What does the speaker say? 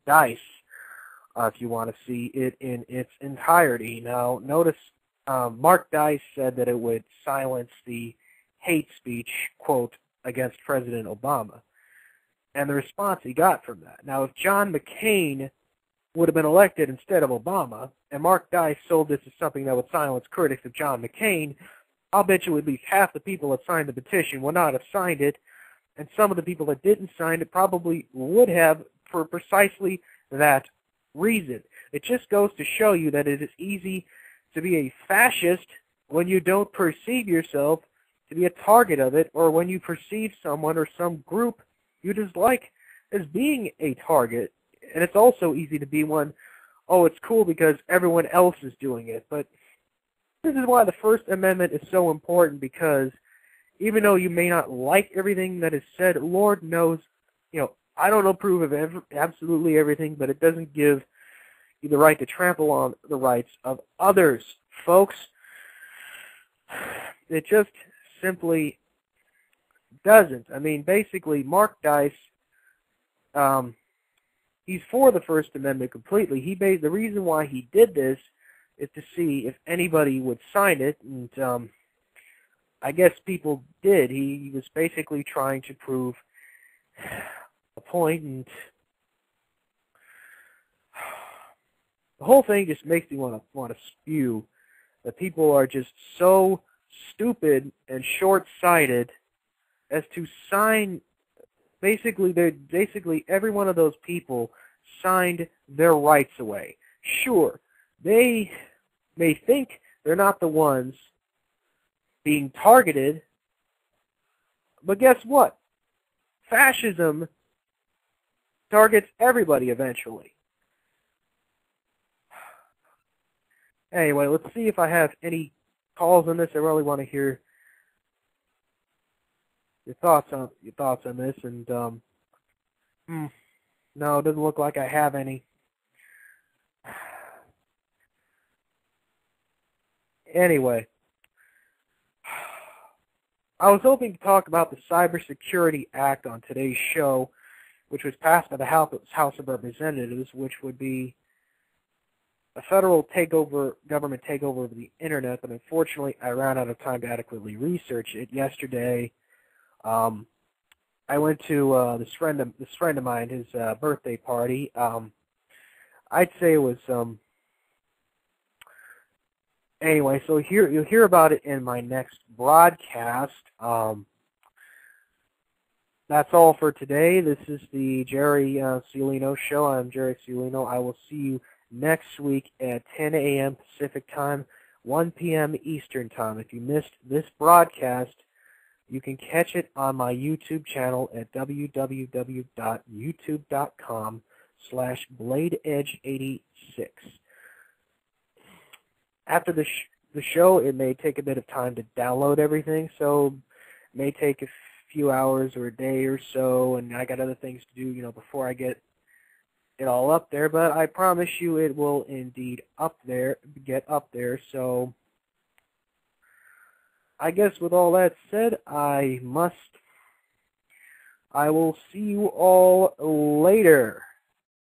Dice, if you want to see it in its entirety. Now, notice Mark Dice said that it would silence the hate speech, quote, against President Obama, and the response he got from that. Now, if John McCain would have been elected instead of Obama, and Mark Dice sold this as something that would silence critics of John McCain, I'll bet you at least half the people that signed the petition would not have signed it, and some of the people that didn't sign it probably would have for precisely that reason. It just goes to show you that it is easy to be a fascist when you don't perceive yourself to be a target of it, or when you perceive someone or some group you dislike as being a target. And it's also easy to be one, oh, it's cool because everyone else is doing it. But this is why the First Amendment is so important, because even though you may not like everything that is said, Lord knows, I don't approve of absolutely everything, but it doesn't give you the right to trample on the rights of others, folks. It just simply doesn't. I mean, basically, Mark Dice, he's for the First Amendment completely. The reason why he did this is to see if anybody would sign it, and I guess people did. He was basically trying to prove a point, and the whole thing just makes me want to spew that people are just so stupid and short-sighted as to sign. Basically every one of those people signed their rights away. Sure, they may think they're not the ones being targeted, but guess what? Fascism targets everybody eventually. Anyway, let's see if I have any calls on this. I really want to hear your thoughts on this. And no, it doesn't look like I have any. Anyway, I was hoping to talk about the Cybersecurity Act on today's show, which was passed by the House of Representatives, which would be a federal government takeover of the internet, but unfortunately I ran out of time to adequately research it. Yesterday, I went to this friend of mine, his birthday party. I'd say it was anyway. So you'll hear about it in my next broadcast. That's all for today. This is the Jerry Ciolino Show. I'm Jerry Ciolino. I will see you next week at 10 a.m. Pacific Time, 1 p.m. Eastern Time. If you missed this broadcast, you can catch it on my YouTube channel at www.youtube.com/BladeEdge86. After the show, it may take a bit of time to download everything, so it may take a few hours or a day or so, and I got other things to do, before I get it all up there, but I promise you it will indeed get up there. So I guess with all that said, I will see you all later.